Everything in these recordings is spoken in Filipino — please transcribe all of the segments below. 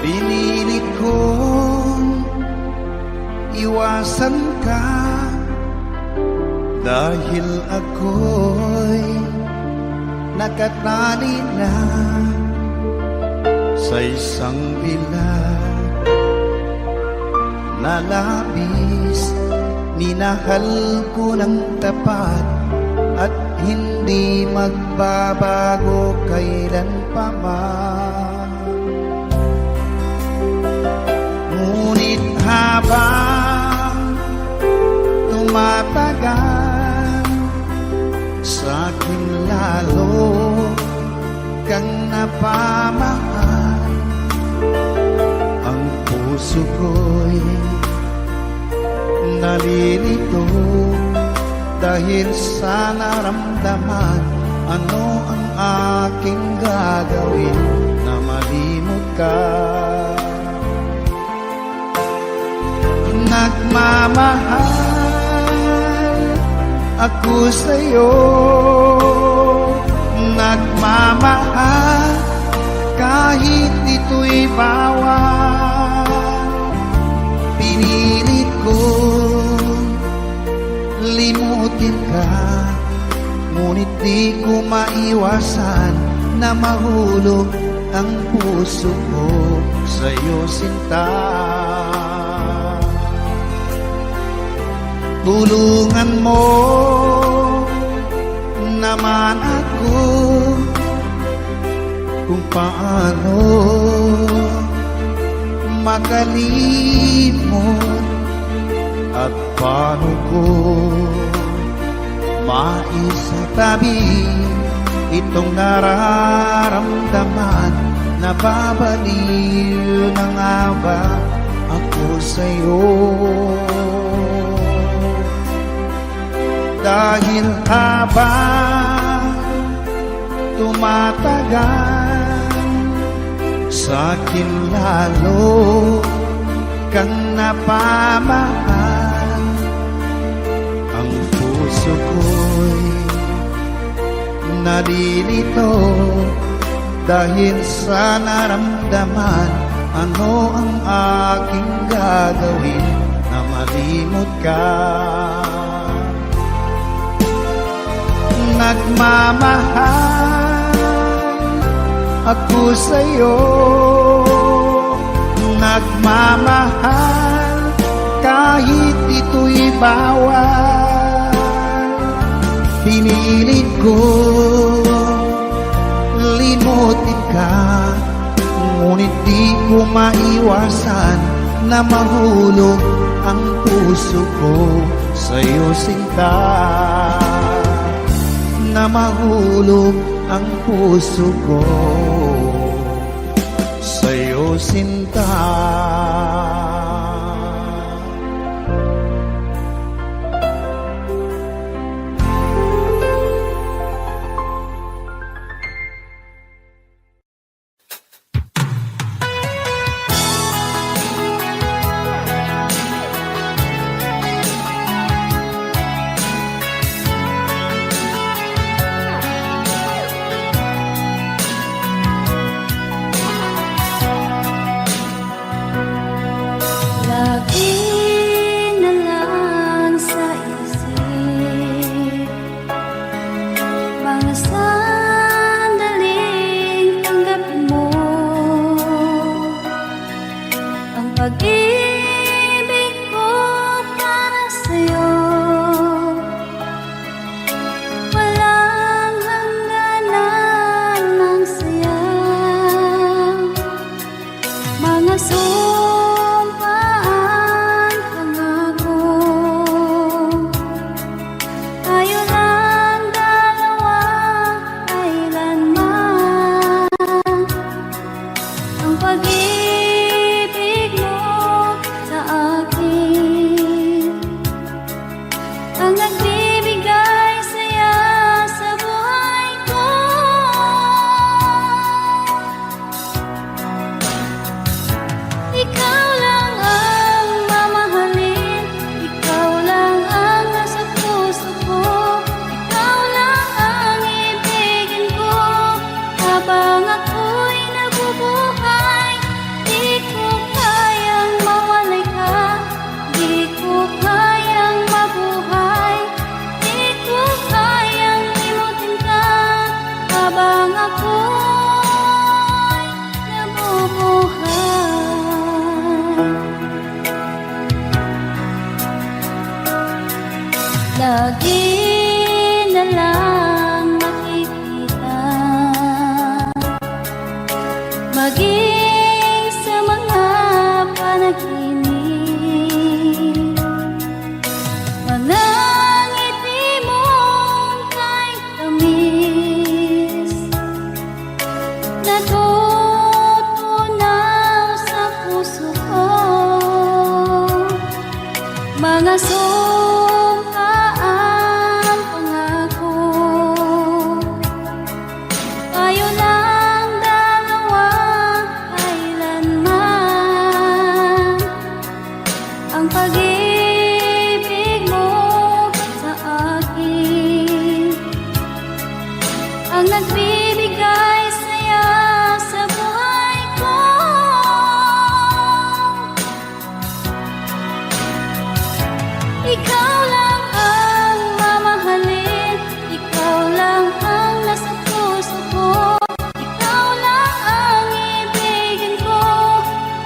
Pinilit kong iwasan ka dahil ako'y nakatali na sa isang bilag na labis. Minahal ko ng tapat at hindi magbabago kailan pa man. Ngunit habang tumatagal, sa'kin lalo kang napamahal. Ang puso ko'y nalilito dahil sa naramdaman. Ano ang aking gagawin na malimot ka? Nagmamahal ako sa'yo, nagmamahal kahit ito'y bawal. Pinilit ko limutin ka, ngunit di ko maiwasan na mahulog ang puso ko sa'yo, sinta. Tulungan mo naman ako kung paano makalimot at paano ko maisatabi itong nararamdaman. Nababaliw na nga ba ako sa'yo? Dahil habang tumatagal, sa'kin lalo kang napamahal. Ang puso ko'y nalilito dahil sa naramdaman. Ano ang aking gagawin na malimot ka? Nagmamahal ako sa'yo, nagmamahal kahit ito'y bawal. Pinilit ko limutin ka, ngunit di ko maiwasan na mahulog ang puso ko sa'yo, sinta. Na mahulog ang puso ko sa'yo, sinta. maging sa mga panaginip. Mga ngiti mong kay tamis, natutunaw sa puso ko. Mga sumkaang pangako, tayo lang dalawa kailanman. Ang pag-ibig mo sa akin ang nagbibigay saya sa buhay ko. Ikaw lang ang mamahalin, ikaw lang ang nasa puso ko. Ikaw lang ang ibigin ko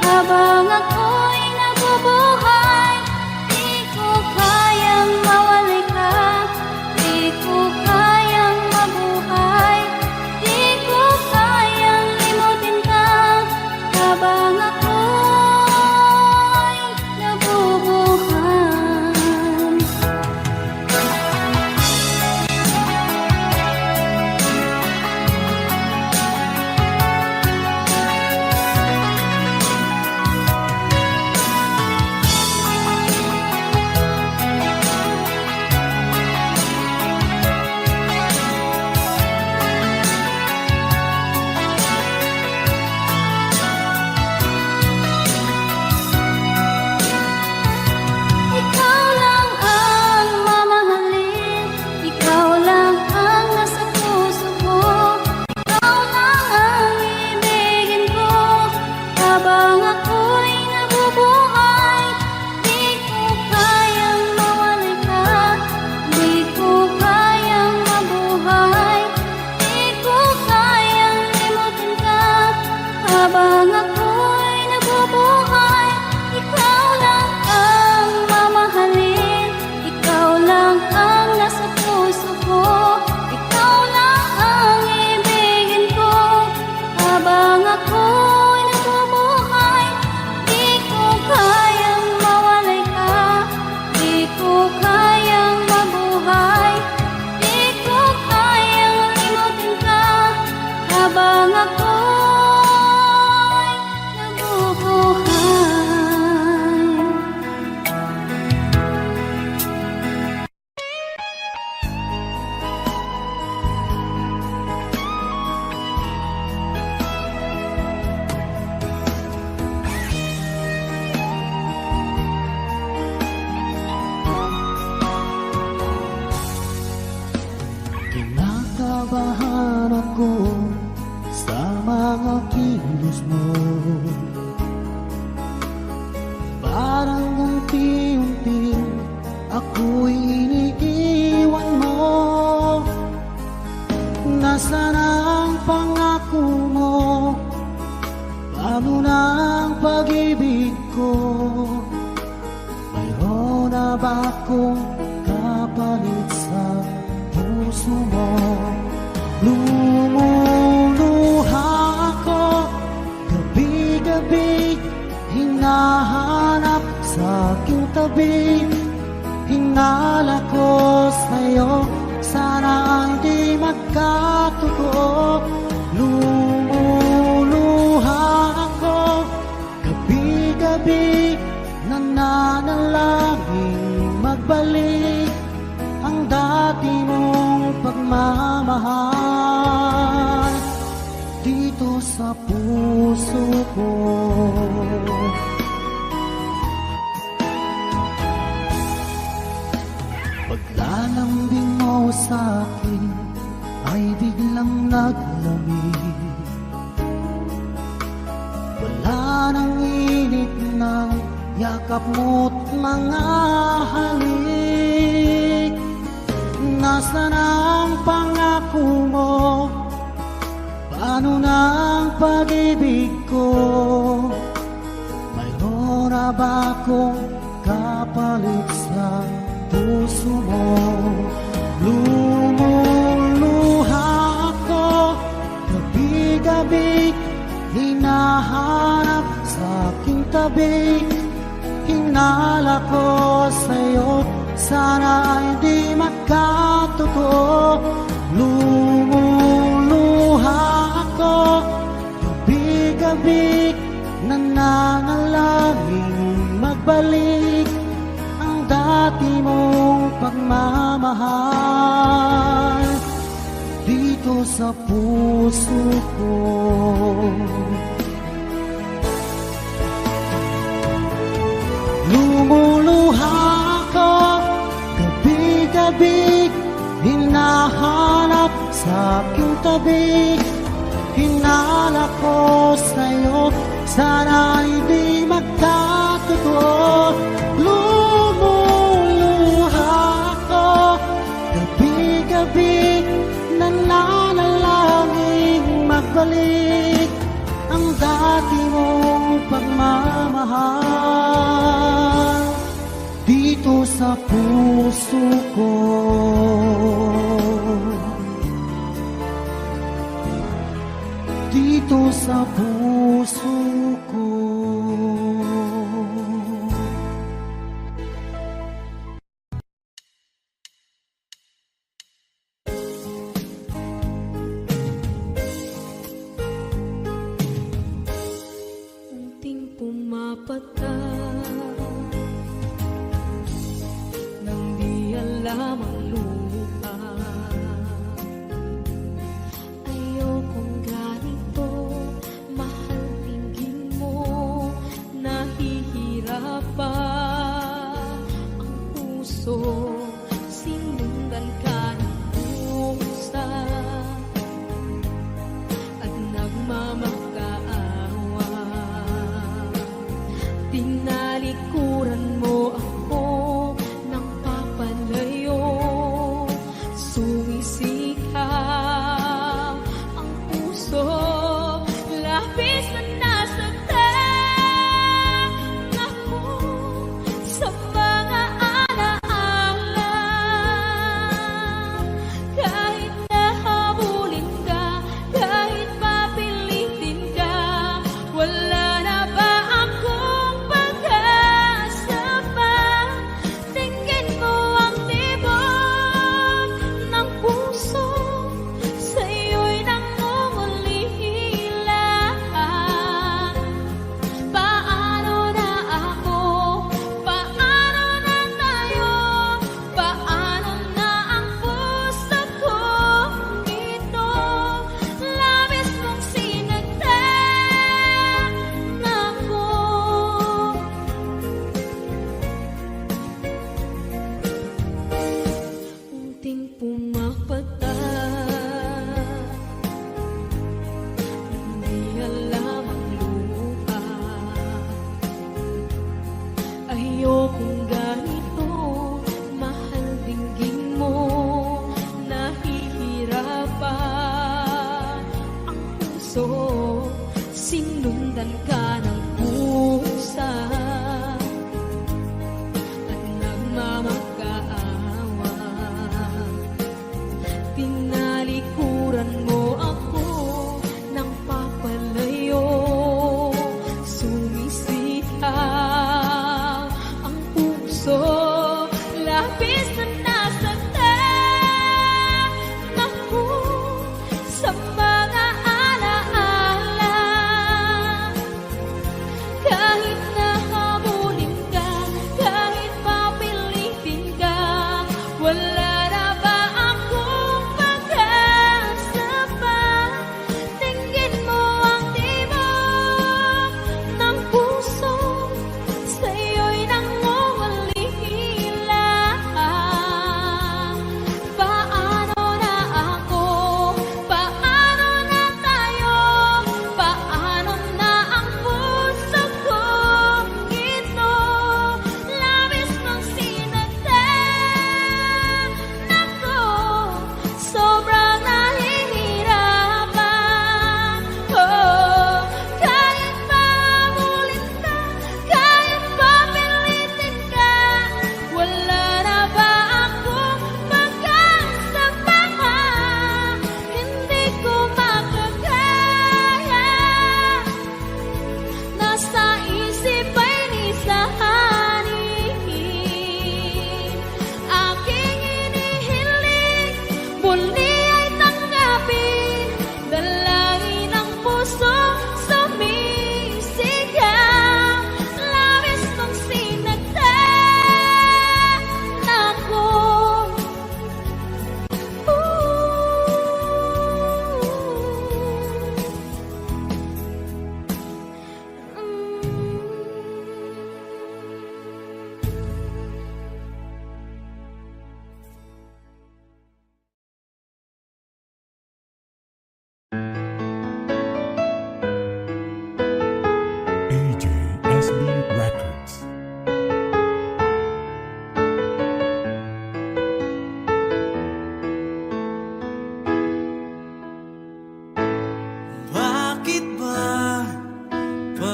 habang ako'y nabubuhay. Di ko kayang mawalay ka, di ko kayang mabuhay, di ko kayang limutin ka habang ako'y nabubuhay. Ikaw lang ang mamahalin, ikaw lang ang nasa puso ko. Ikaw lang ang ibigin ko habang ako'y nabubuhay. Di ko kayang mawalay ka, di ko kayang mabuhay, di ko kayang limutin ka habang ako'y nabubuhay. Ikaw lang ang mamahalin, ikaw lang ang nasa puso ko. Ikaw lang ang ibigin ko habang ako'y nabubuhay. Di ko kayang mawalay ka, di ko kayang mabuhay, di ko kayang limutin ka habang ako'y nabubuhay. Kinakabahan ako sa mga kilos mo. Parang unti-unti ako'y iniiwan mo. Nasaan ang pangako mo? Paano na ang pag-ibig ko? Mayroon na ba akong kapalit sa puso mo? Lumuluha ako gabi-gabi, hinahanap sa aking tabi. Hinala ko sa'yo, sana hindi magkatotoo. Lumuluha ako gabi-gabi, nananalangin magbalik ang dati mong pagmamahal dito sa puso ko. Paglalambing mo sa akin ay biglang naglamig. Wala nang init ng yakap mo't mga halik. Nasaan ang pangako mo? Paano na ang pag-ibig ko? Mayroon na ba akong kapalit sa puso mo? Lumuluha ako gabi-gabi, hinahanap sa aking tabi. Hinala ko sa'yo, sana ay di magkatotoo. Lumuluha ako, gabi-gabi, nananalangin magbalik ang dati mong pagmamahal dito sa puso ko. Lumuluha ako, gabi-gabi, hinahanap sa aking tabi. Hinala ko sa'yo, sana hindi magkatotoo. Lumuluha ako, gabi-gabi, nananalangin magbalik ang dati mong pagmamahal dito sa puso ko. Dito sa puso ko. Unting pumapatak nang di alam ang lupa. Ayokong ganito, mahal tingin mo.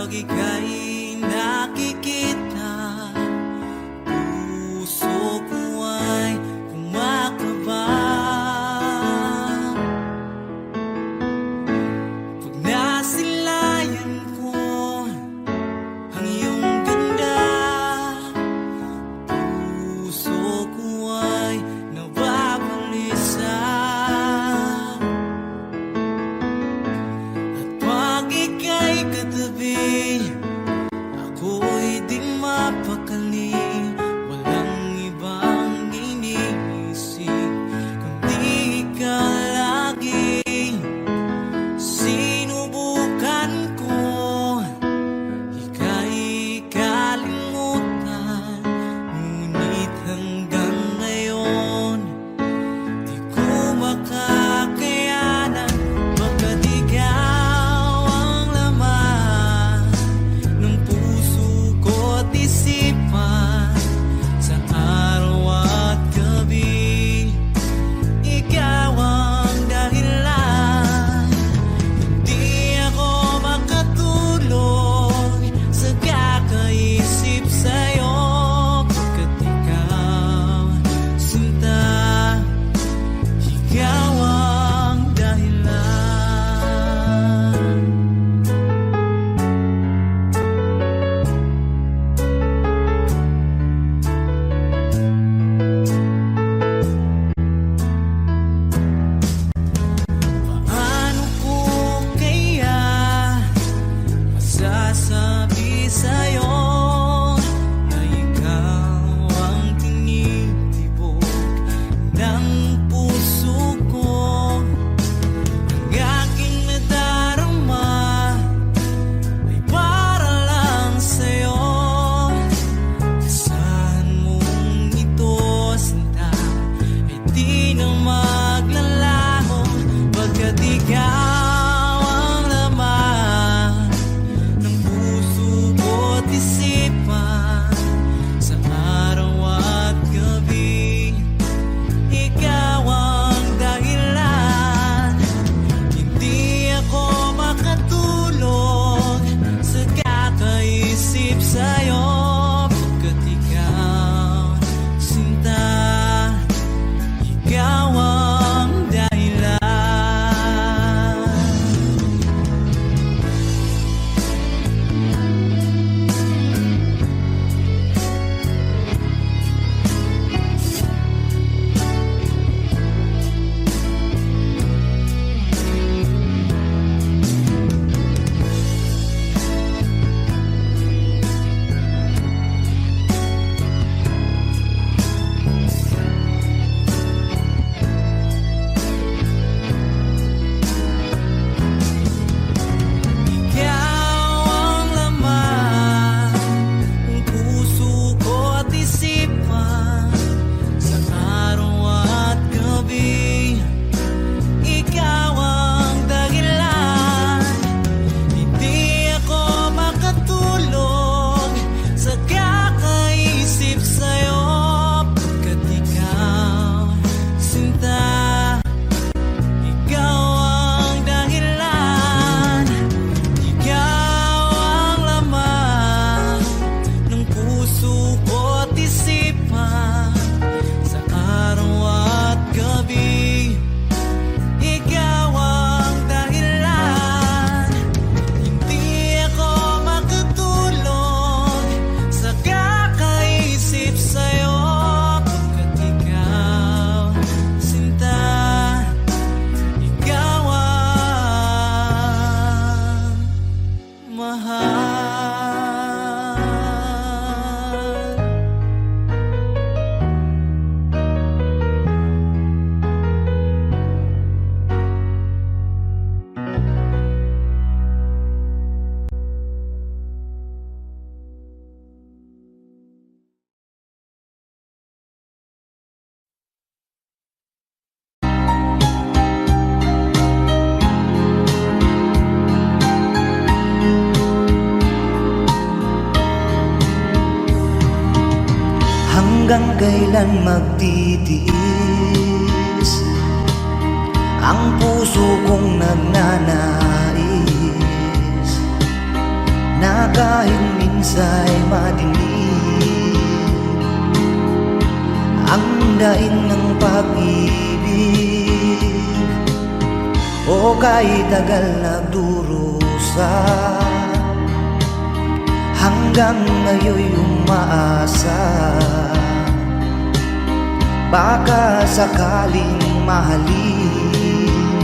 pag ika'y nakikita, puso ko ay kumakaba. Pag nasilayan ko ang iyong ganda, puso ko ay nababalisa. At pag ika'y katabi, ako'y di mapakali. Walang ibang iniisip kundi ikaw lagi. Sinubukan ko ika'y kalimutan, ngunit hanggang ngayon di ko makakayanan. Baga't ikaw ang laman ng puso ko't isipan, sa araw at gabi ikaw ang dahilan. Di ako makatulog sa kakaisip sa'yo, pagkat ikaw, sinta, ikaw ang dahilan. Paano ko kaya masasabi sa'yo na ikaw ang tinitibok ng puso ko? Ang aking nadarama ay para lang sa'yo. Asahan mong ito, sinta, ay di na maglalaho, pagkat ikaw ang laman ng puso ko't isipan, sa araw at gabi ikaw ang dahilan. Hindi ako makatulog sa kakaisip sa'yo, pagkat ikaw, sinta, ikaw ang dahilan. Ikaw ang laman ng puso ko't isipan, sa araw at gabi ikaw ang dahilan. Hindi ako makatulog sa kakaisip sa'yo, pagkat ikaw, sinta, ikaw ang dahilan. Ikaw ang laman ng puso ko't isipan, sa araw at gabi ikaw ang dahilan. Hindi ako makatulog sa kakaisip sa'yo, pagkat ikaw, sinta, ikaw ang mahal. Hanggang kailan magtitiis ang puso kong nagnanais na minsa'y madilim ang daing ng pag-ibig, o kay tagal nagdurusa hanggang ngayon'y umaasa. Baka sakaling mahalin,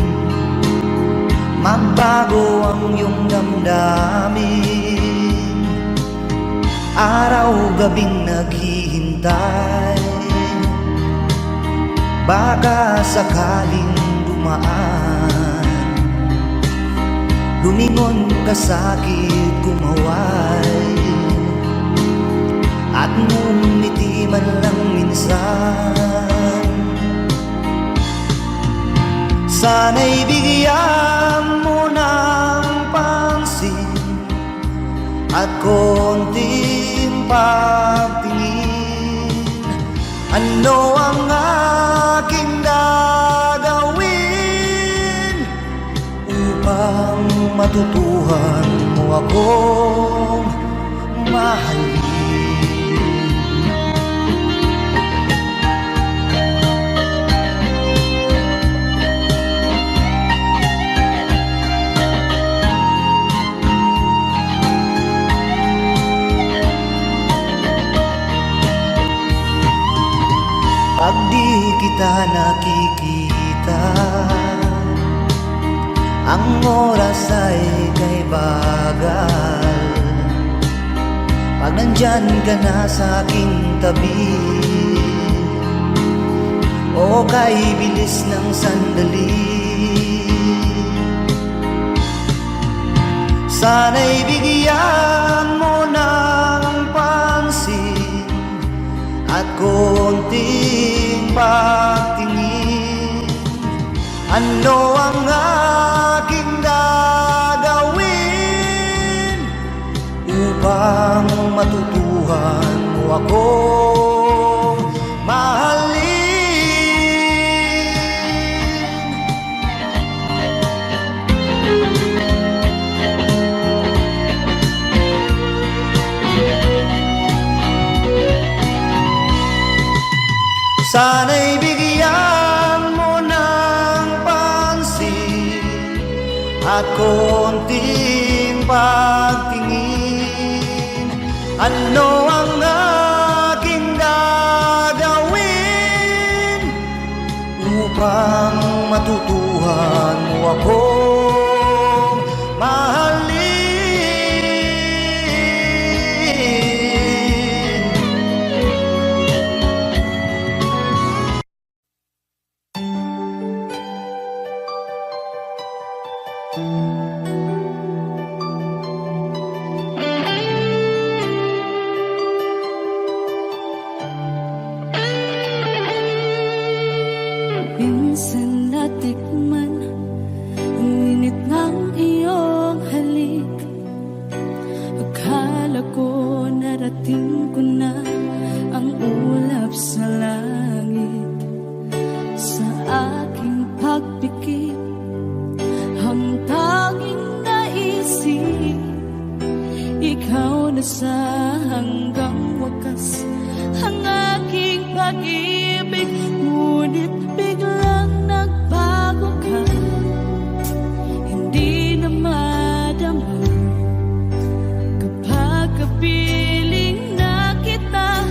magbago ang iyong damdamin. Araw-gabing naghihintay, baka sakaling dumaan, lumingon ka sa'kin, kumaway, at ngumiti man lang minsan. Sana'y bigyan mo ng pansin at konting pagtingin. Ano ang aking gagawin upang matutuhan mo akong mahalin? Pag di kita nakikita, ang oras ay kay bagal. Pag nandyan ka na sa aking tabi, o kay bilis ng sandali, sana'y bigyan mo ng pansin at konting pagtingin. Ano ang aking gagawin upang matutuhan mo akong mahalin? Sana'y bigyan mo ng pansin at konting pagtingin. Ano ang aking gagawin upang matutuhan mo akong mahalin? Minsan natikman ang init ng iyong halik. Akala ko narating ko na ang ulap sa langit. Sa aking pagpikit, ang tanging naisip, ikaw na sa hanggang wakas ang aking pag-ibig. Ngunit biglang nagbago ka, hindi na madama kapag kapiling na kita.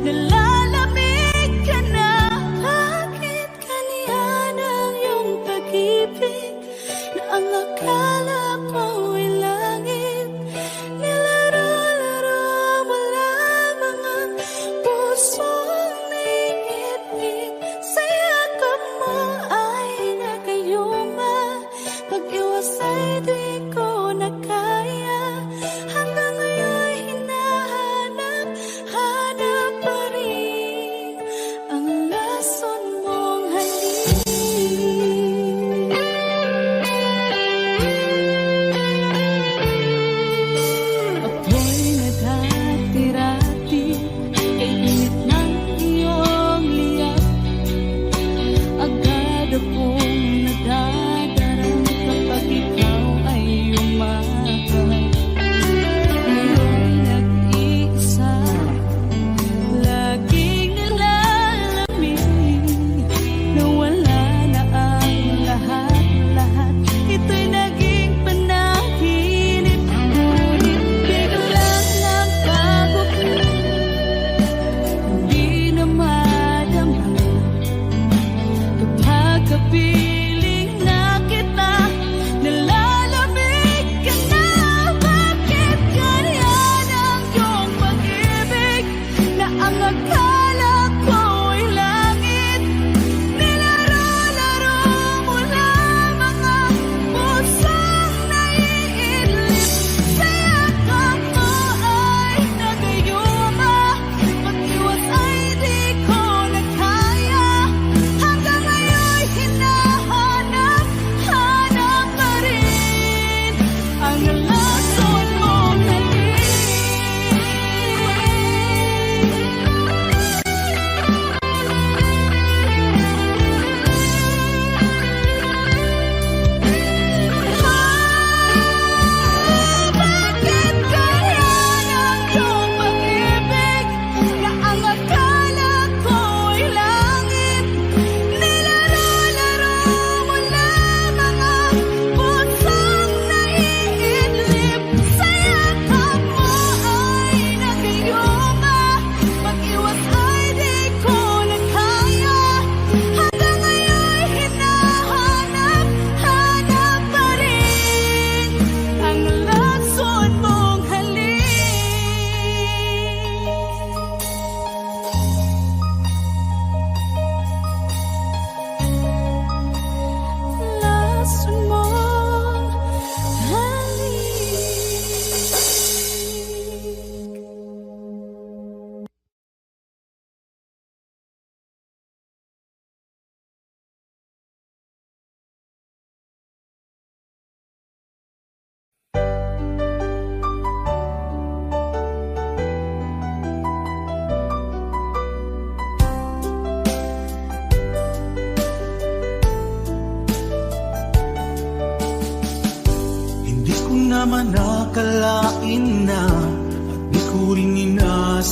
Nalalamig ka na, bakit kaniyan ang iyong pag-ibig na ang akala ko'y langit? Nilaro-laro mo lamang ang pusong naiinip sa yakap mo.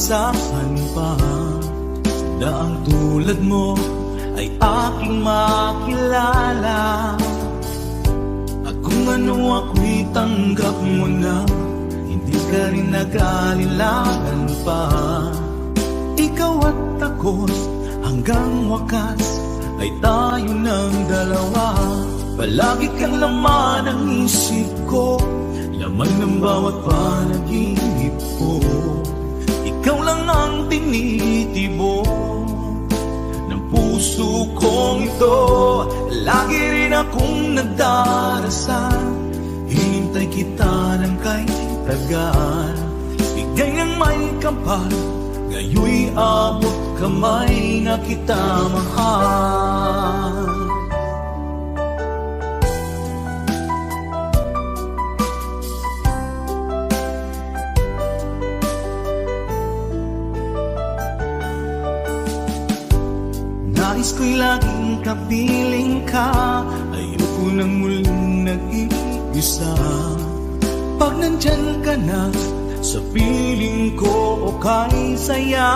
inaasahan pa na ang tulad mo ay aking makilala. At kung ano ako'y tanggap mo na, hindi ka rin nag-alilangan pa. Ikaw at ako hanggang wakas ay tayo ng dalawa. Palagi kang laman ng isip ko, laman ng bawat panaginip ko. Ikaw lang ang tinitibok ng puso kong ito. Lagi rin akong nagdarasal, hinintay kita ng kahit tagal. Bigay ng may kapal, ngayoy abot kamay na kita mahal. Nais ko'y laging kapiling ka, ayoko nang muling nag-iisa. Pag nandyan ka na, sa piling ko okay saya.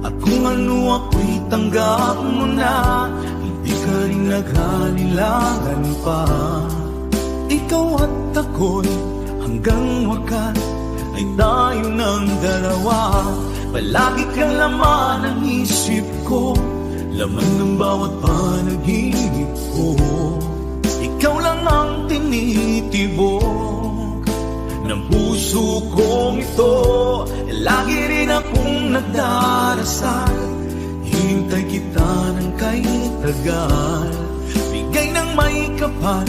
At kung ano ako'y tanggap mo na, hindi ka rin nag-alilangan pa. Ikaw at ako'y hanggang wakas ay tayo ng dalawa. Palagi kang laman ng isip ko, laman ng bawat panaginip ko. Ikaw lang ang tinitibok ng puso kong ito. Lagi rin akong nagdarasal, hintay kita ng kahit tagal. Bigay ng may kapal,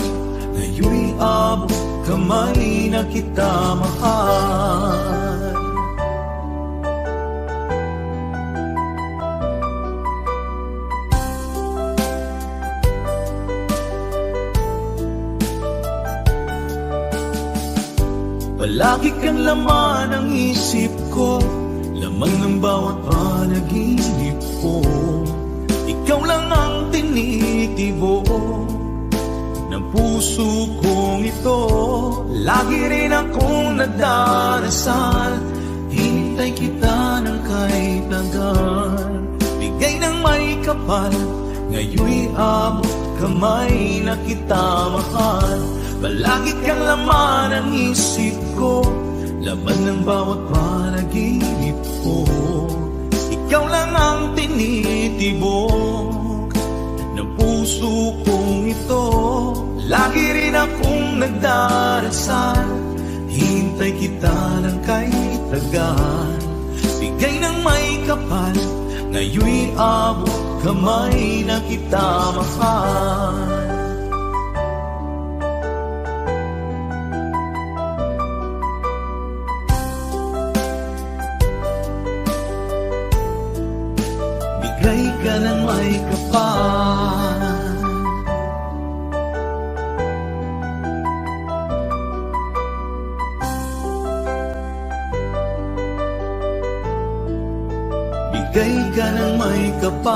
ngayoy abot kamay na kita mahal. Palagi kang laman ng isip ko, laman ng bawat panaginip ko. Ikaw lang ang tinitibok ng puso kong ito. Lagi rin akong nagdarasal, hintay kita ng kahit tagal. Bigay ng may kapal, ngayoy abot kamay na kita mahal. Palagi kang laman ng isip ko, laman ng bawat panaginip ko. Ikaw lang ang tinitibok ng puso kong ito. Lagi rin akong nagdarasal, hintay kita ng kahit tagal. Bigay ng may kapal, ngayoy abot kamay na kita mahal. Bigay ka ng may kapal, bigay ka ng may kapal.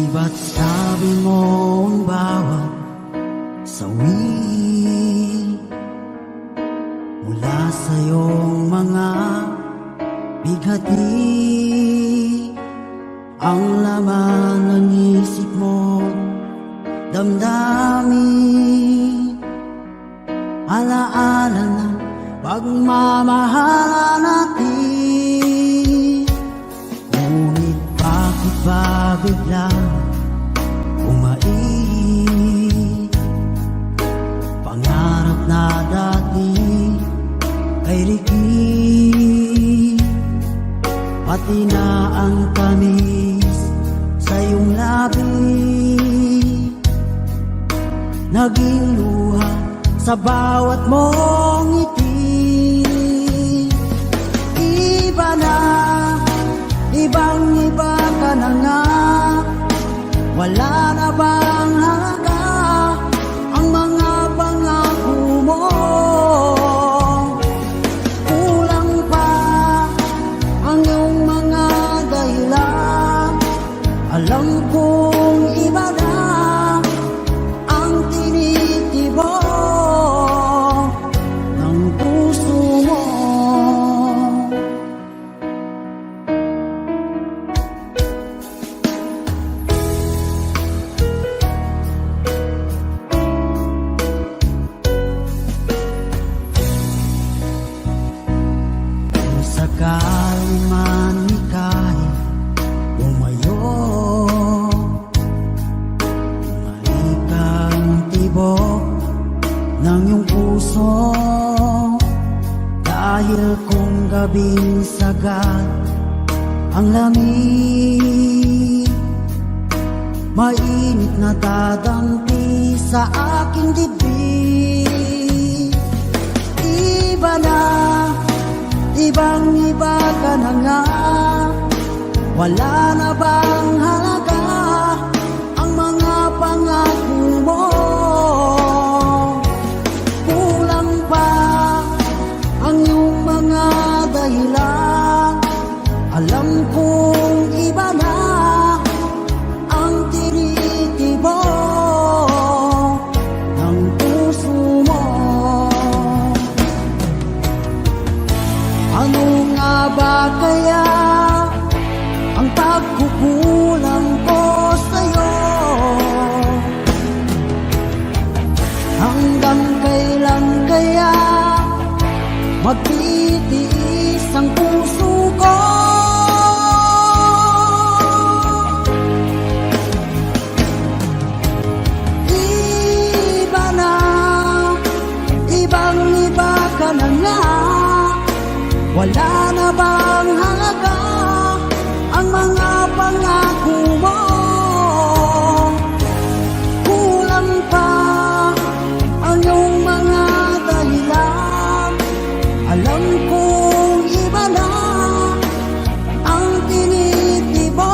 Iba't sabi mo ang bawat sawi mula sa iyong mga bighati. Ang laman ng isip mo, damdamin, alaala ng pagmamahalan natin. Ngunit bakit ba biglang umait? Pangarap na dati ay likid, pati na ang tamis sa iyong labi, naging luha sa bawat mong ngiti. Iba na, ibang iba ka na nga, wala na bang Alam kong iba na ang tinitibok ng puso mo. Kung sakali man ika'y umayo, malikang tibok ng iyong puso. Dahil kung gabing sagad ang lamig, mainit na dadampi sa aking dibdib. Iba na, ibang iba ka na nga. Wala na bang halaga ang mga pangako mo? Kulang pa ang iyong mga dahilan. Alam kong iba na ang tinitibok ng puso mo. Ano nga ba kaya ang pagkukulang ko sa'yo? Hanggang kailan kaya magtitiis ang puso ko? Iba na, ibang iba ka na nga. Wala na bang halaga ang mga pangako mo? Kulang pa ang iyong mga dahilan. Alam kong iba na ang tinitibok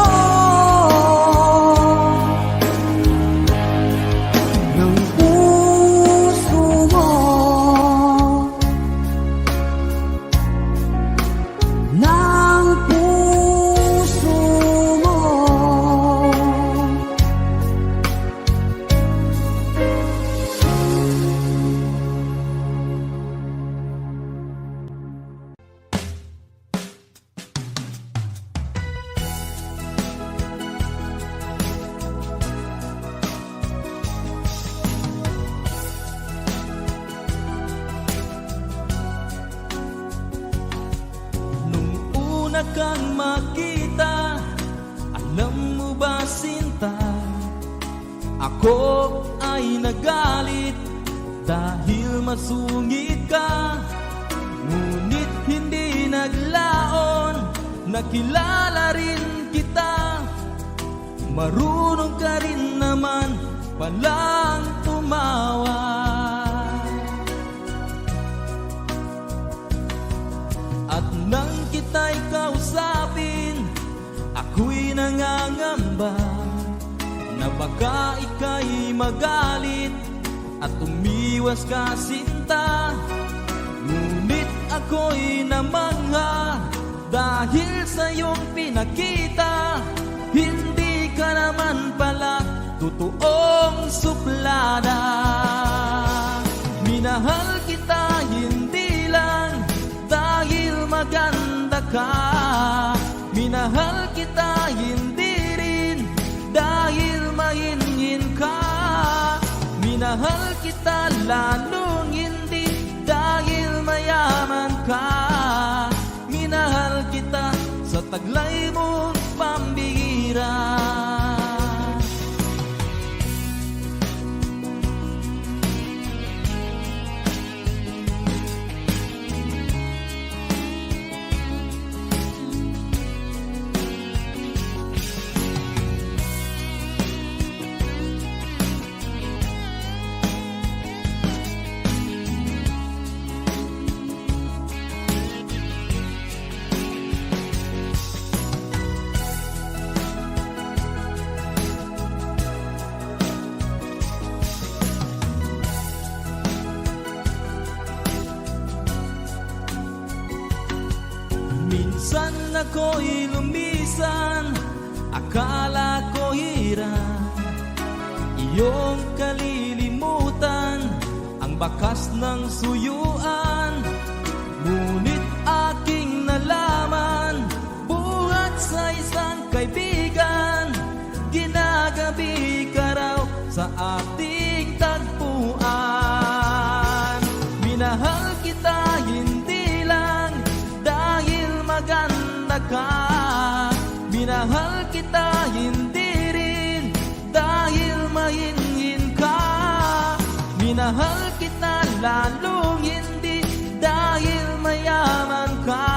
ng puso mo. Ng puso mo. Nung una kang makita, alam mo ba sinta, ako ay nagalit dahil masungit ka. Ngunit hindi naglaon, nakilala rin kita. Marunong ka rin naman palang tumawa. At nang kita'y kausapin, ako'y nangangamba na baka ika'y magalit at umiwas ka sinta. Ngunit ako'y namangha dahil sa iyong pinakita, hindi ka naman pala totoong suplada. Minahal kita hindi lang dahil maganda ka, minahal kita hindi rin dahil mahinhin ka. Minahal kita lalong hindi dahil mayaman ka. Minahal kita sa taglay mong pambihira. Minsan ako'y lumisan, akala ko pambihira. Iyong kalilimutan ang bakas ng suyuan, ngunit aking nalaman, buhat sa isang kaibigan, ginagabi ka raw sa ating tagpuan. Minahal kita hindi lang dahil maganda ka, minahal kita hindi rin dahil mahinhin ka, minahal kita lalong hindi dahil mayaman ka,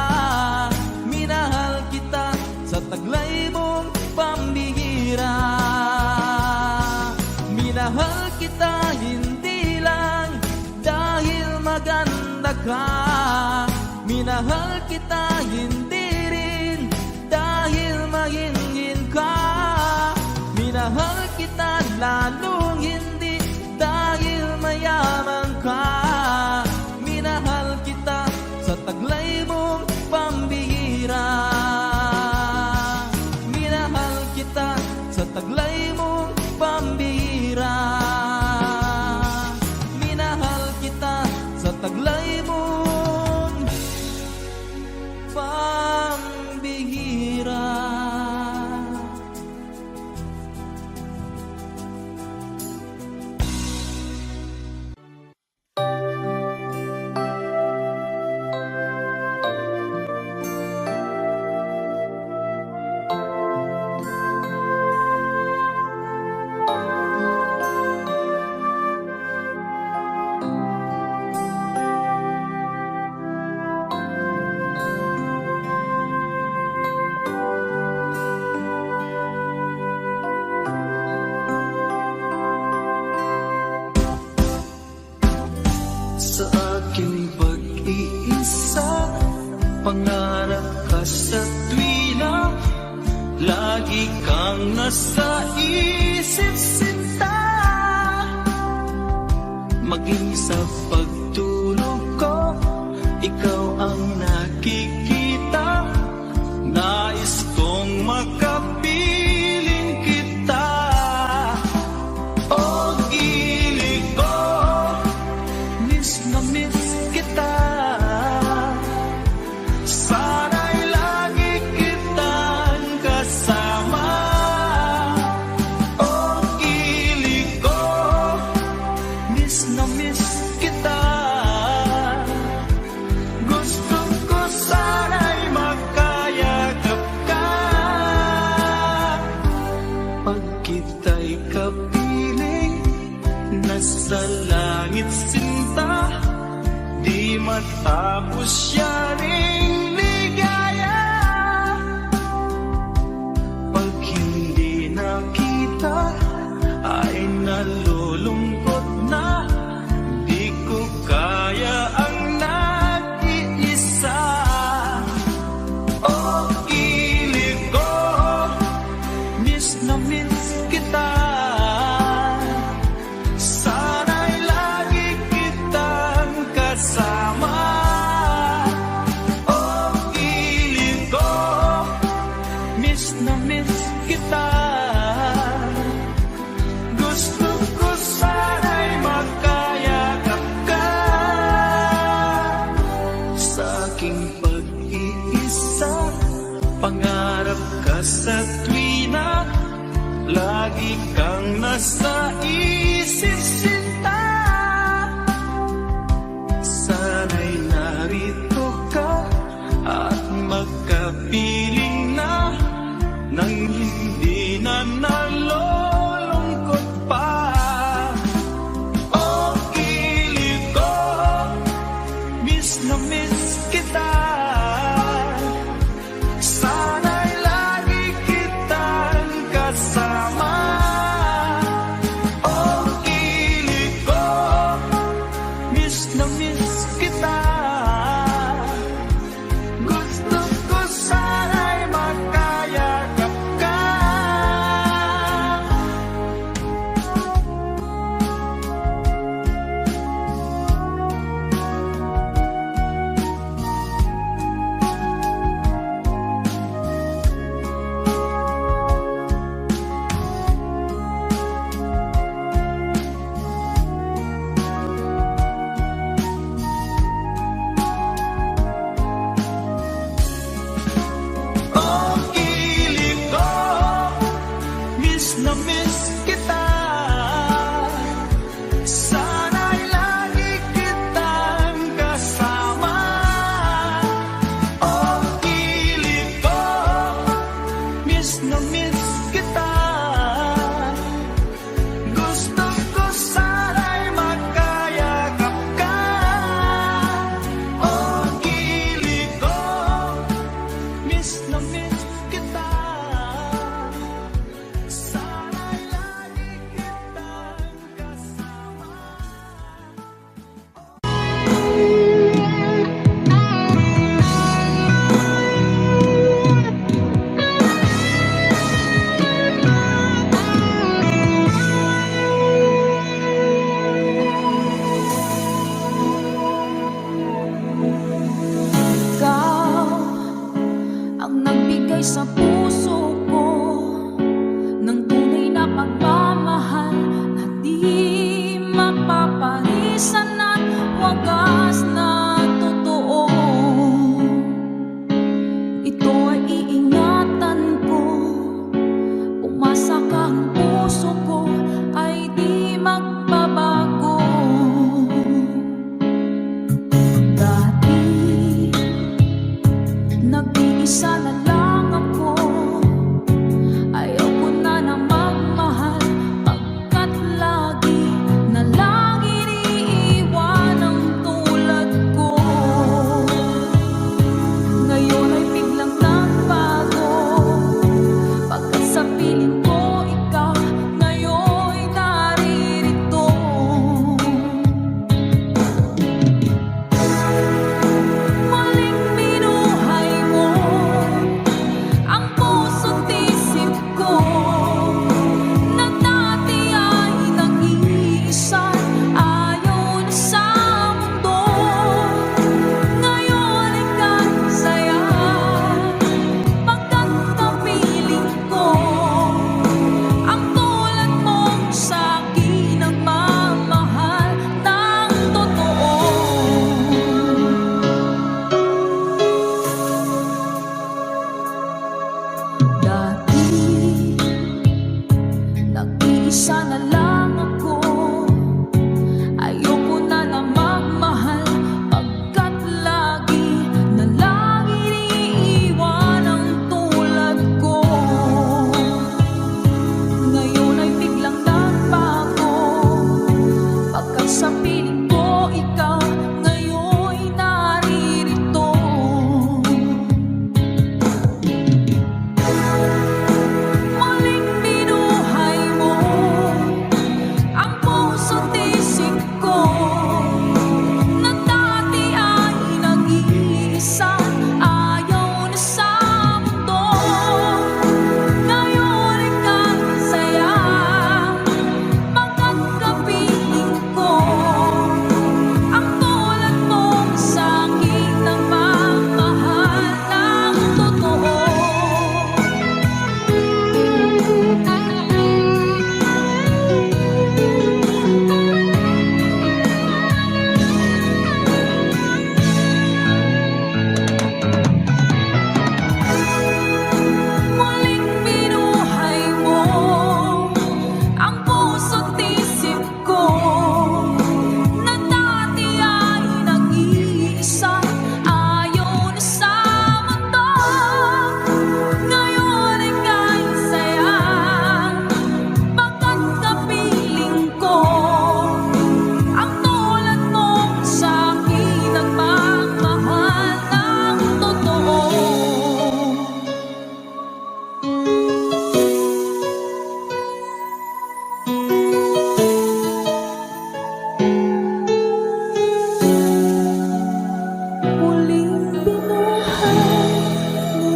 minahal kita sa taglay mong pambihira. Minahal kita hindi lang dahil maganda ka, minahal kita hindi rin dahil mahinhin ka, minahal kita lalong hindi dahil mayaman ka, minahal kita sa taglay mong pambihira. Minahal kita sa taglay mong pambihira. Minahal kita sa taglay mong pambihira. Sa aking pag-iisa, pangarap ka sa tuwina, lagi kang nasa isip sinta. Maging sa pagtulog ko, ikaw ang nakikita, nais kong makapiling kita. O gilig ko, miss na miss kita, sana'y lagi kitang kasama. O gilig ko, miss na miss kita, gusto ko sana'y makayagap ka. Pag kita'y kapiling, nasa langit sinta, di matapos yaring ligaya. Pag hindi nakita, ay nalulungkot na, di ko kaya ang nag-iisa. O gilig ko, miss na miss kita, sana'y lagi kitang kasama. O gilig ko, miss na miss kita, gusto ko sana'y makayagap ka. Sa aking pag-iisa, pangarap ka sa tuwina, lagi kang nasa isip sinta. Sana'y narito ka at magkapiling na, nang hindi na nalulungkot pa. O gilig ko, miss na miss kita, sana'y lagi kitang kasama. O gilig ko, miss na miss kita, gusto ko sana'y makayagap ka. na miss kita. Sana'y lagi kitang kasama. Oh, kilig ko, miss na miss kita. Gusto ko sana'y magkayakap ka. Oh, kilig ko, miss na miss kita. Sana'y lagi kitang kasama. Ikaw ang nagbigay sa puso ko ng tunay na pagmamahal na di mapaparisan at wagas na totoo. Ito ay iingatan ko, umasa ka, ang puso ko ay di magbabago. Dati nag-iisa na lang ako, ayaw ko na magmahal, pagkat lagi na lang iniiwan ang tulad ko. Ngayon ay biglang nagbago, pagkat sa piling ko ikaw ngayon'y naririto. Muling binuhay mo ang puso't isip ko, na dati ay nag-iisa, ayaw na sa mundo. Ngayon ika'y saya, pagkat napiling ko ang tulad mong sa'kin ang mamahal ng totoo. Dati nag-iisa na lang ako, ayoko na magmahal, pagkat lagi na lang iniiwan ang tulad ko. Ngayon ay biglang nagbago, pagkat sa piling ko ikaw ngayon'y naririto. Muling binuhay mo ang puso't isip ko, na dati ay nag-iisa, ayaw na sa mundo. Ngayon ika'y saya, pagkat kapiling ko ang tulad mong sa'kin ang mamahal ng totoo. Muling binuhay mo ang puso't isip ko, na dati ay nag-iisa, ayaw na sa mundo. Ngayon ika'y saya, pagkat kapiling ko ang tulad mong sa'kin ang magmahal ng totoo. Muling binuhay mo.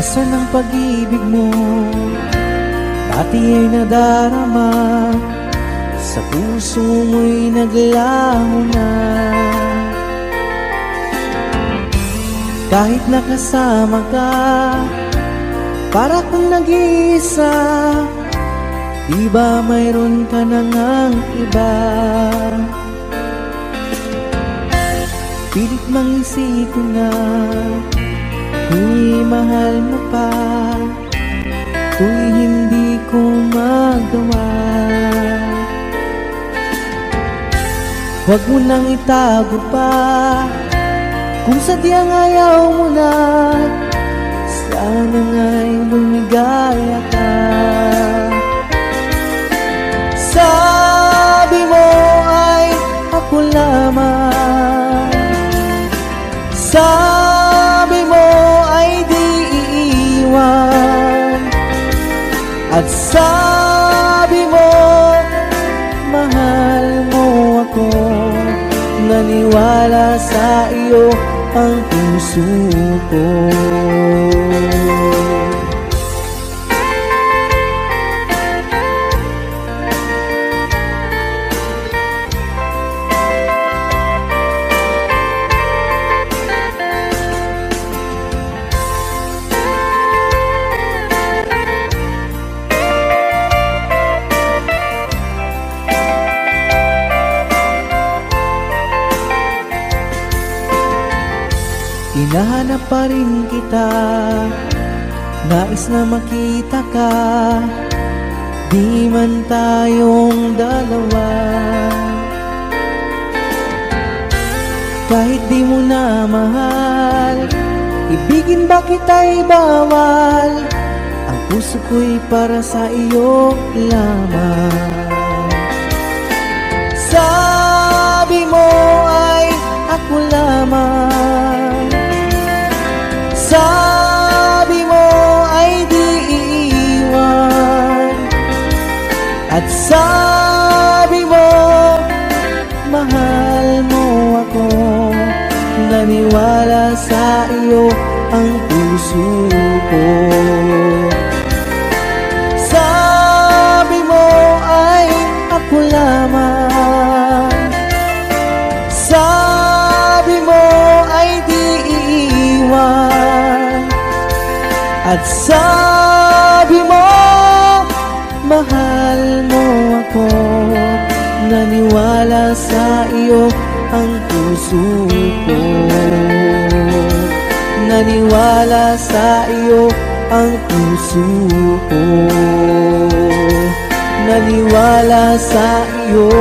Nasaan ang pag-ibig mo? Dati ay nadarama sa puso mo'y naglaho na. Kahit nakasama ka, para kang nag-iisa, di ba mayroon ka na ngang iba? Pilit mang isipin na kung mahal mo pa, kung hindi ko magawa. Huwag mo nang itago pa, kung sadyang ayaw mo na, sana nga'y lumigaya ka. Sabi mo ay ako lamang, sabi mo ay di iiwan, at sabi mo mahal mo ako. Naniwala sa iyo ang puso ko. Hinahanap pa rin kita, nais na makita ka, di man tayong dalawa. Kahit di mo na mahal, ibigin ba kita'y bawal? Ang puso ko'y para sa iyo lamang. Sabi mo ay ako lamang, sabi mo ay di iiwan, at sabi mo mahal mo ako. Naniwala sa iyo ang puso ko. Sabi mo ay ako lamang, sabi mo ay di iiwan, at sabi mo mahal mo ako. Naniwala sa iyo ang puso ko. Naniwala sa iyo ang puso ko. Naniwala sa iyo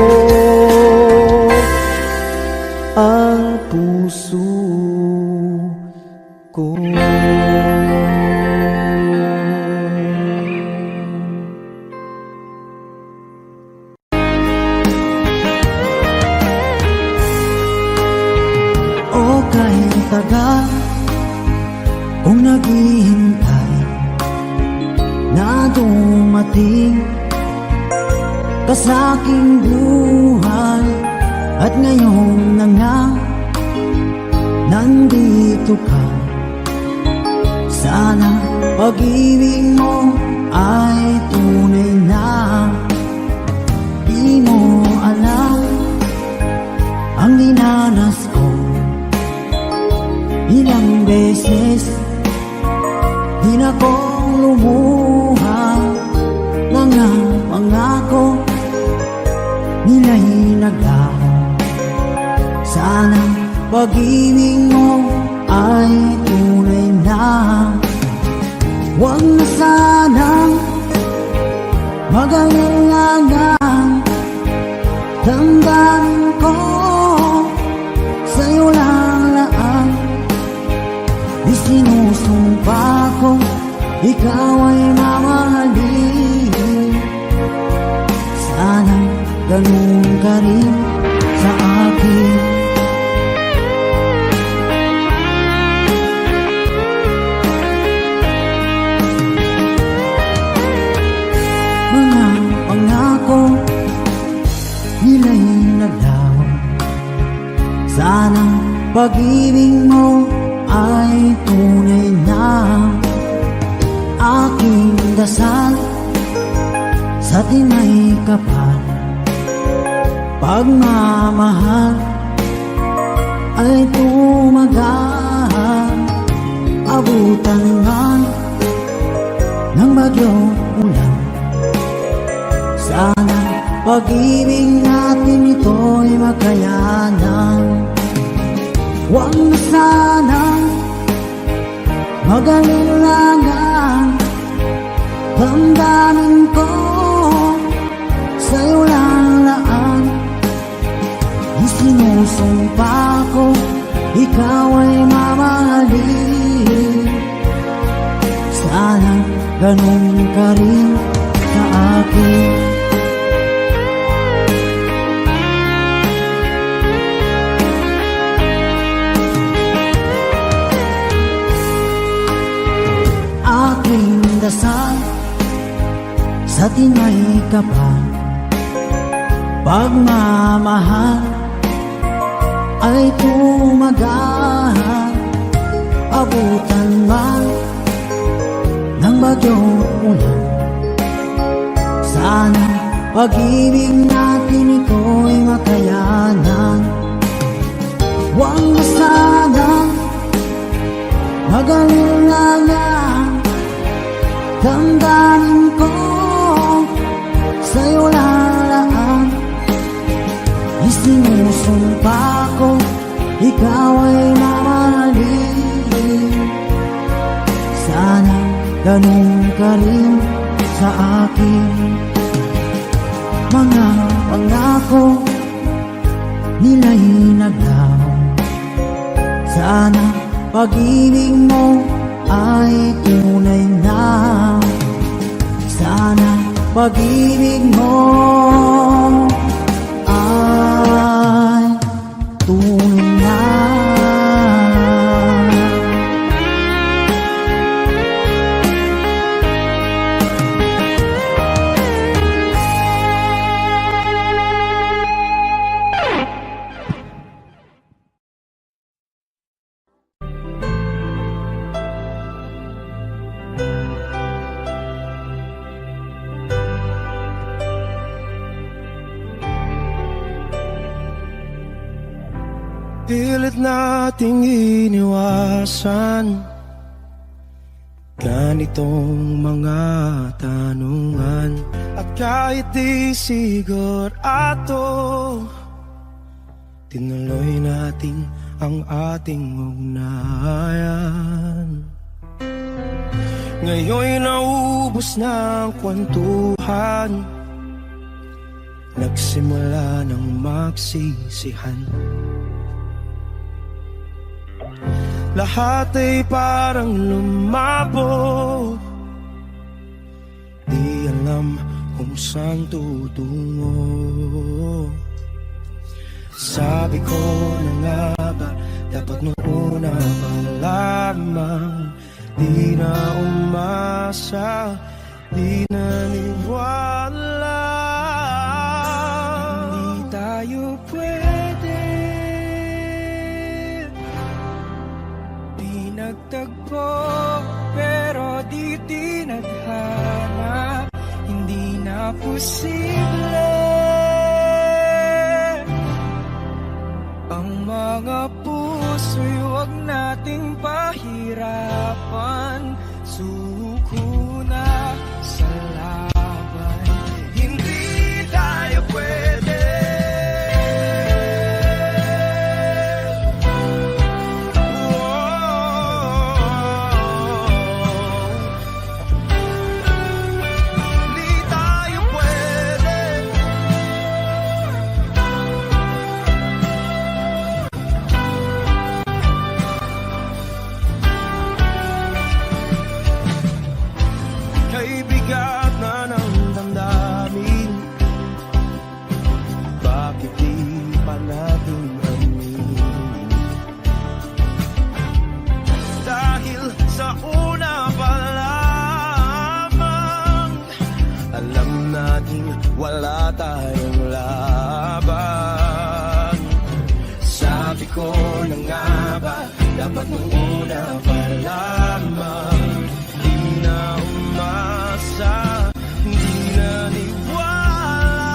ang puso ko. O kahit tagal kung naghihintay na dumating ka sa aking buhay, at ngayon na nga nandito ka. Sana pag-ibig mo ay tunay na. Di mo alam ang dinanas ko, ilang beses din akong lumuha. Mga pangako nila'y naglaho. Sana pag-ibig mo ay tunay na. Huwag na sanang mag-alangang damdamin ko sa'yo lang laan. Di sinusumpa ko ikaw ay mamahalin. Sana ganun ka rin sa akin. Mga pangako nila'y naglaho. Sana pag-ibig mo ay tunay na. Aking dasal sa tinay kapal, Pagmamahal ay tumagal, abutan man ng bagyong ulan. Sana pag-ibig natin ito'y makayanan. Huwag na sanang mag-alilangan. Damdamin ko sa'yo lalaan. Isinusumpa ko, ikaw ay mamahalin. Sana ganun ka rin sa akin. Aking dasal sa tinay kapal, pagmamahal ay tumagal, abutan man ng bagyong ulan. Sana pag-ibig natin ito'y makayanan. Huwag na sanang mag-alilangan. Damdamin ko sa'yo lalaan. Isinusumpa ko, ikaw ay mamahalin. Sana ganun ka rin sa akin. Mga pangako nila'y naglaho. Sana pag-ibig mo ay tunay na. Sana pag-ibig mo ay tunay na. Pilit nating iniwasan ganitong mga tanungan. At kahit di sigurado, tinuloy natin ang ating ugnayan. Ngayon'y naubos na ang kwentuhan, nagsimula ng magsisihan. Lahat ay parang lumabo, di alam kung saan tutungo. Sabi ko na nga ba, dapat nung una pa lamang. Di na umasa, di naniwala. Hindi tayo pwede, nagtagpo, pero di tinadhana. Hindi na posible ang mga puso'y huwag nating pahirapan. Suko na sa laban, hindi tayo pwede. Wala tayong laban. Sabi ko na nga ba, dapat nung una pa lamang. Di na umasa, di na niwala.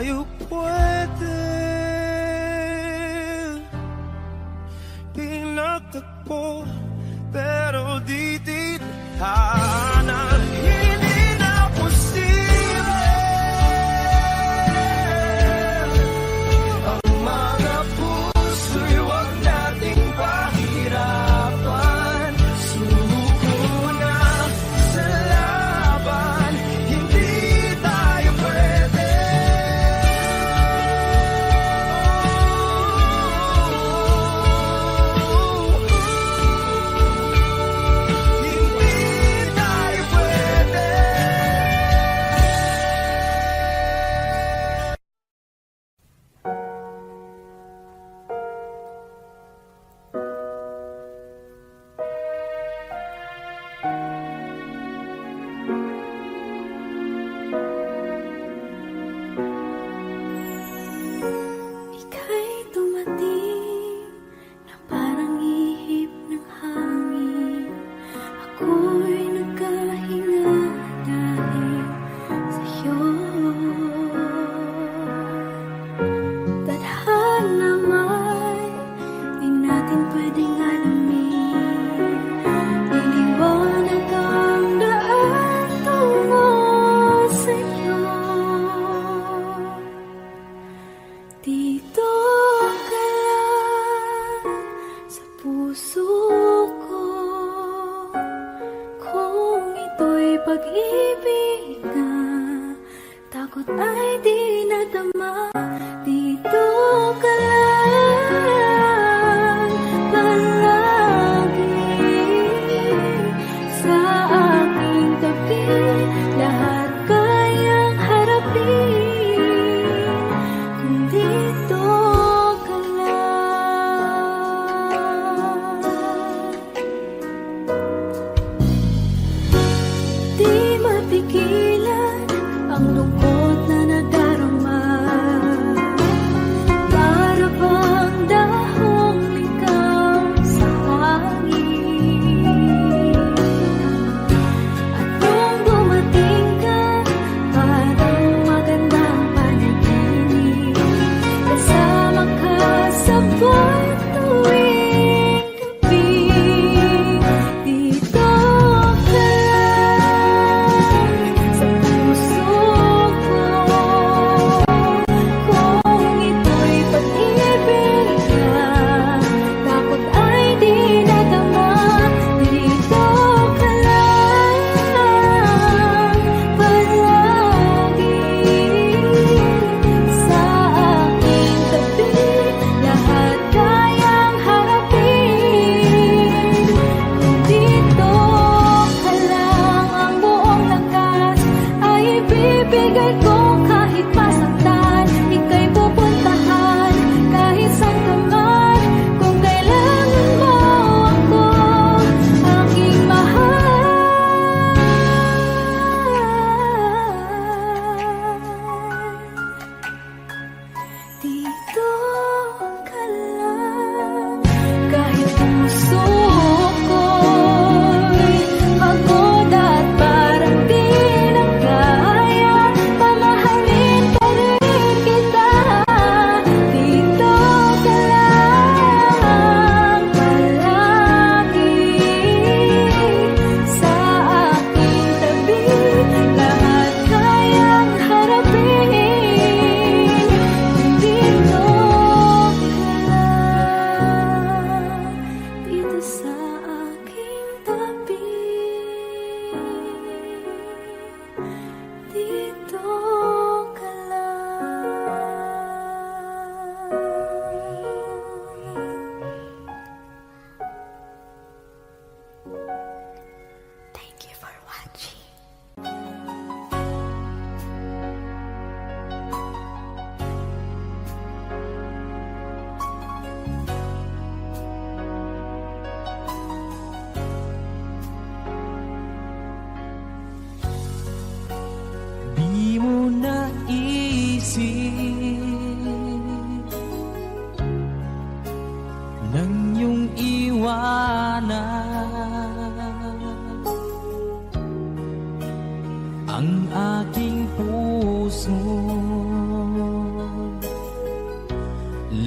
tayo pwede pinagtagpo, pero di tithanan. Hindi na posible ang mga puso'y huwag nating pahirapan. Suko na sa laban, hindi tayo pwede. Hindi tayo pwede.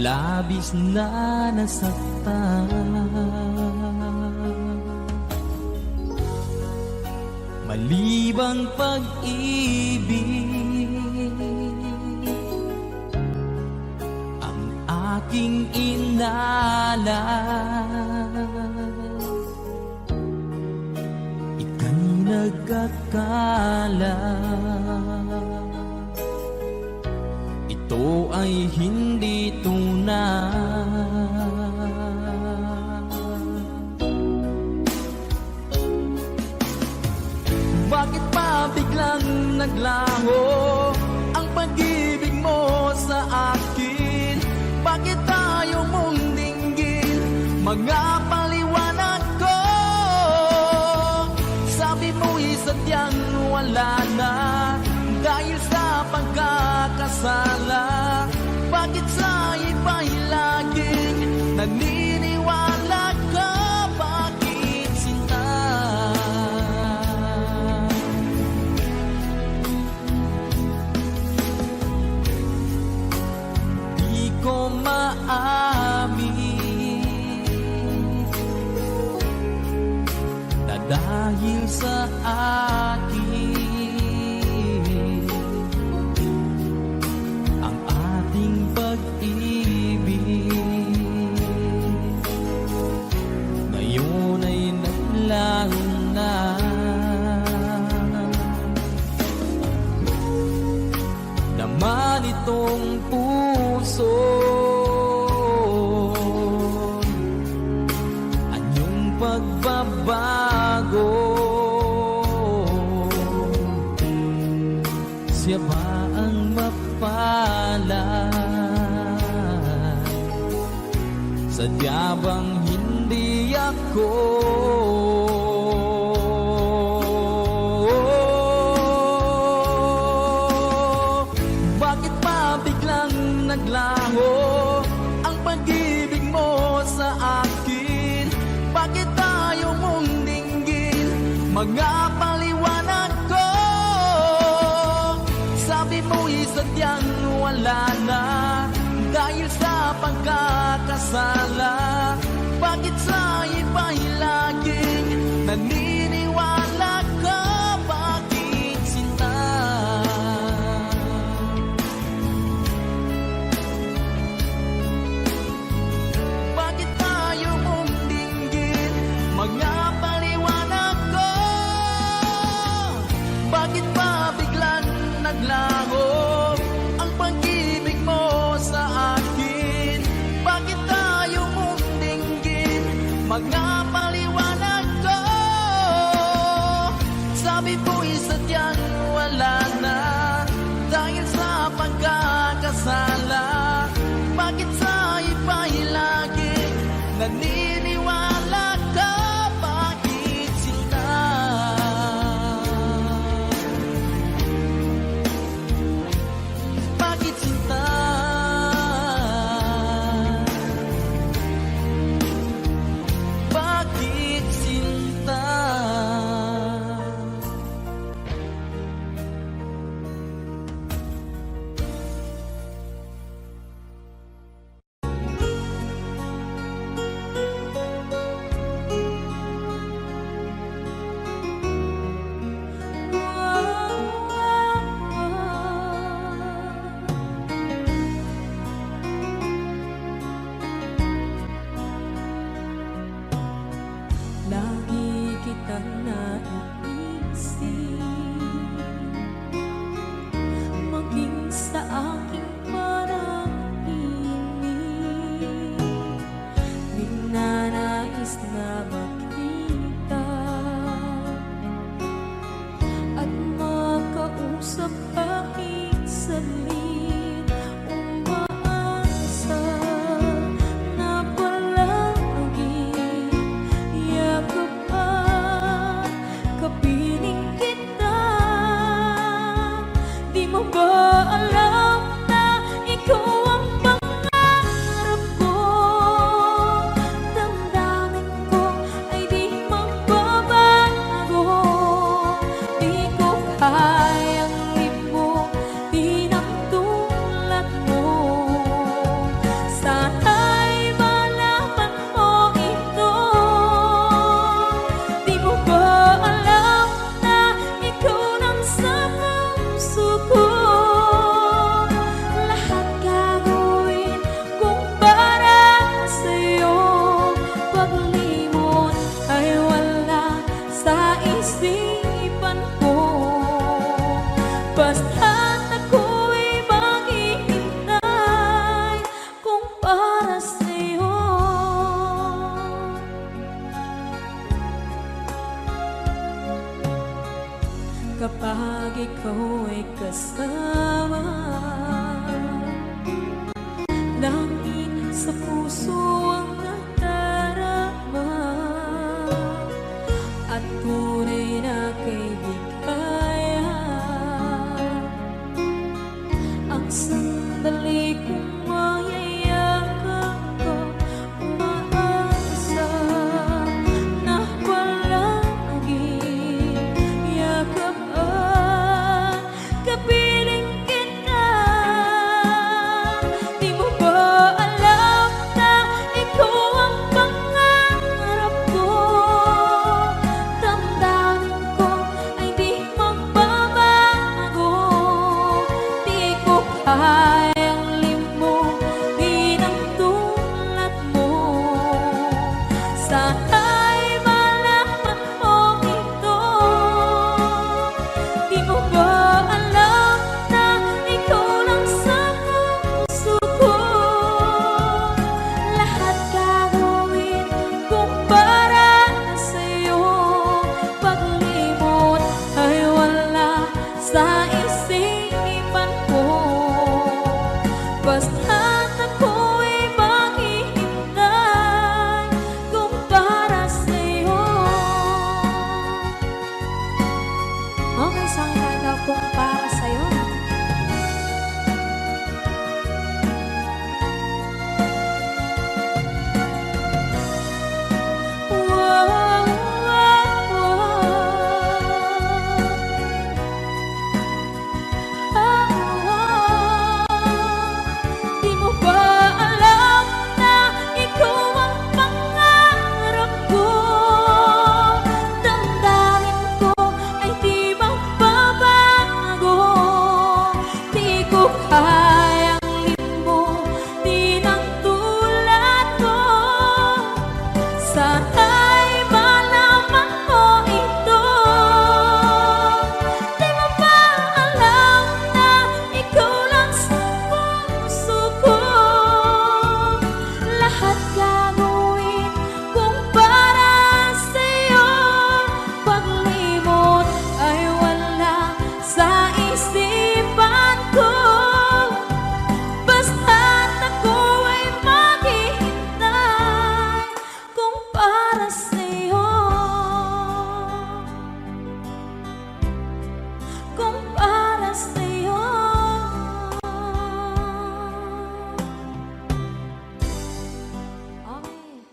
labis na nasaktan. Malibang pag-ibig ang aking inalay, ika'y nagkakala ito ay hindi tunay. Bakit pa biglang naglaho ang pag-ibig mo sa akin? Bakit tayo mong dinggin mga paliwanag ko? Sabi mo'y sadyang wala na dahil sa pagkakasala. Bakit sa iba'y laging naniniwala ka? Bakit sinta? Di ko maamin na dahil sa akin ang ating pag-ibig ngayon ay naglaho na. Naman itong puso anyong pagbabago, siya ba ang mapalad? Sadya bang hindi ako? Bakit pa biglang naglaho ang pag-ibig mo sa akin? Bakit tayo mong dinggin mga paliwanag ko? Sabi mo'y sadyang wala na dahil sa pagkakasala. Bakit sa iba'y laging naniniwala ka? Bakit sinta? Bakit tayo mong dinggin mga paliwanag ko? Bakit pa biglang naglaho ang pag-ibig mo sa akin? Bakit tayo mong dinggin mga paliwanag Sandali kong mayayakap ka, umaasa na palaging yakap at kapiling kita. Di mo ba alam na ikaw ang pangarap ko? Damdamin ko ay di magbabago. Di ko kayang limutin ang tulad mo. Sana'y malaman mo ito. Di mo ba alam na ikaw lang sa puso ko? Lahat gagawin kung para sa'yo. Paglimot ay wala sa isipan ko. Basta't ako'y maghihintay kung para sa'yo. Okay, saan kaya kung para sa'yo? Di mo ba alam na ikaw ang pangarap ko? Damdamin ko ay di magbabago. Di ko kayang limutin ang tulad mo. Sana'y malaman mo ito. Di mo ba alam na ikaw lang sa puso ko? Lahat gagawin kung para sa'yo. Paglimot ay wala sa isipan ko. Basta't ako ay maghihintay kung para sa'yo. Kung para sa'yo. Okay.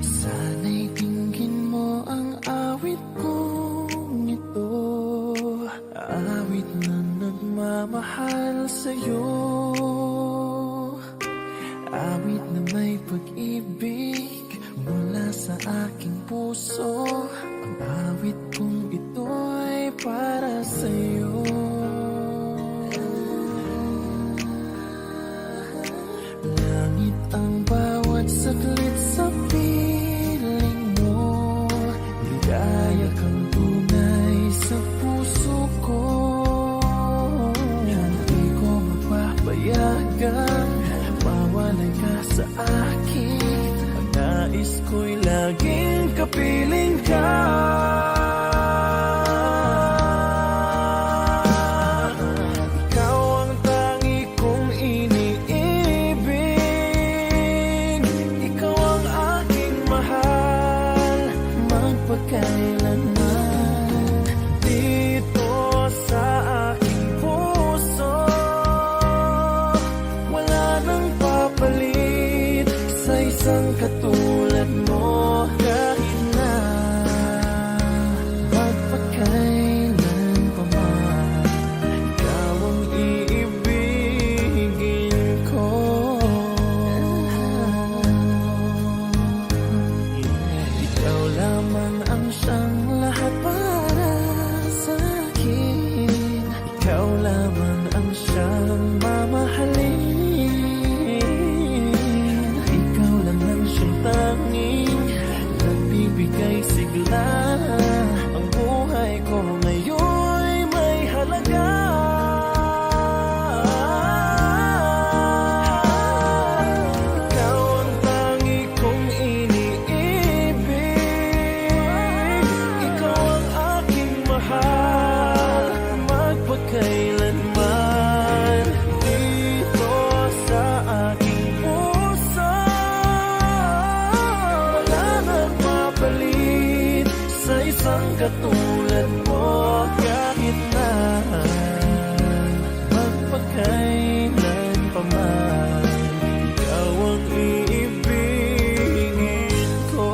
Sana'y dinggin mo ang awit kong ito, awit na nagmamahal sa'yo, awit na may pag-ibig mula sa aking puso. Ang awit kong ito'y para sa'yo. Langit ang bawat saglit sa piling mo. Ligaya kang tunay sa puso ko. Hindi ko mapapayagan mawalay ka sa akin. Ang nais ko'y laging kapiling ka. katulad mo kahit na magpakailan pa man, ikaw ang iibigin ko.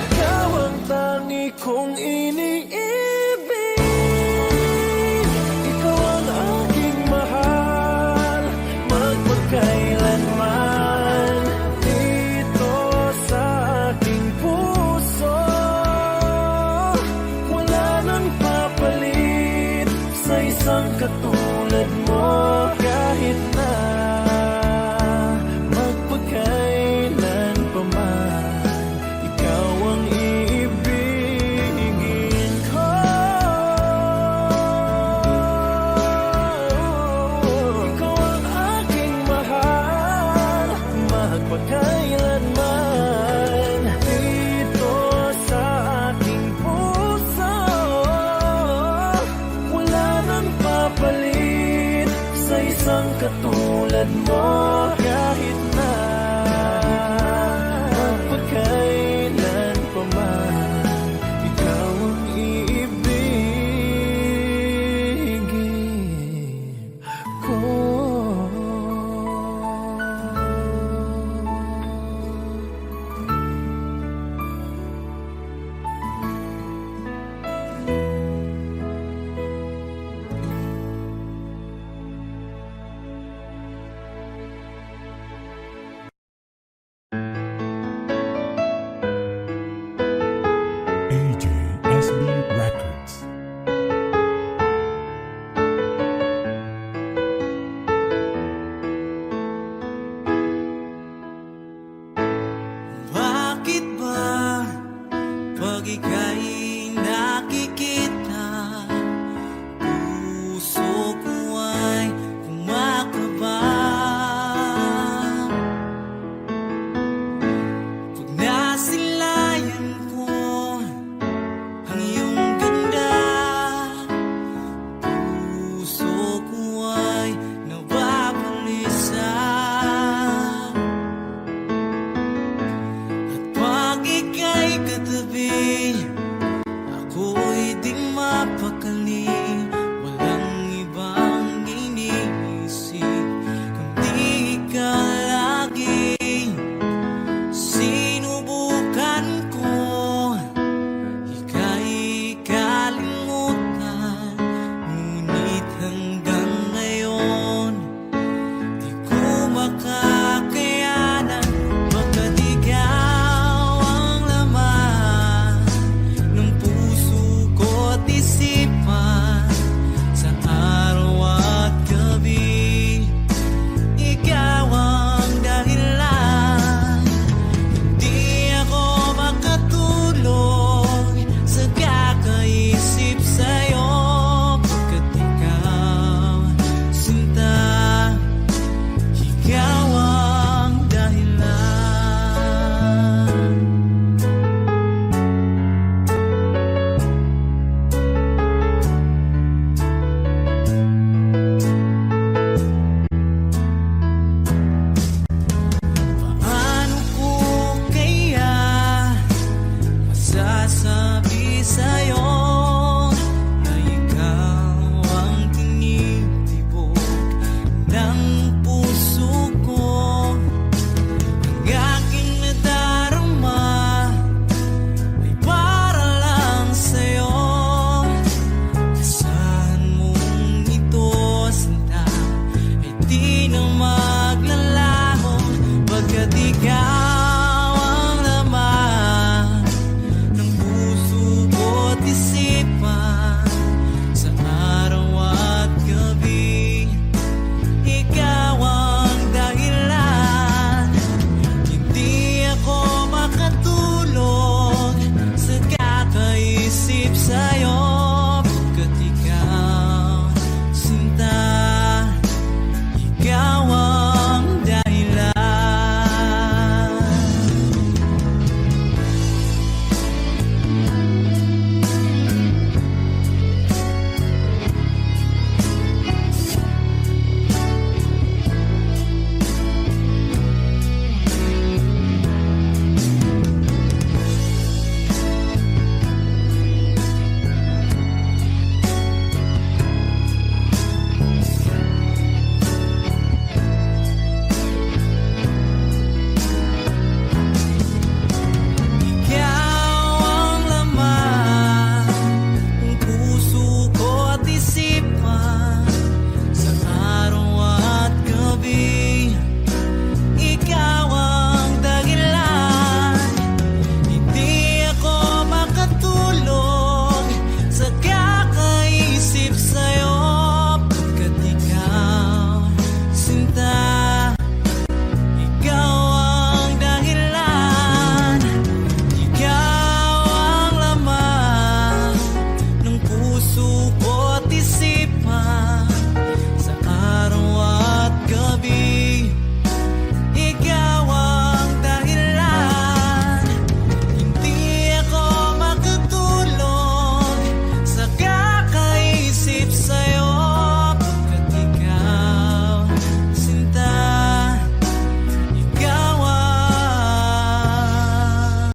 Ikaw ang tangi kong iniibig, ikaw ang aking mahal, magpagkailanman dito sa aking puso. Wala nang papalit sa isang katulad mo kahit na magpagkailan pa man, ikaw ang iibigin ko. Ikaw ang aking mahal, magpagkailanman dito sa aking puso. Wala nang papalit sa isang katulad mo kahit na magpagkailan pa man, ikaw ang iibigin ko. AJSB Records. Bakit ba pag ikaw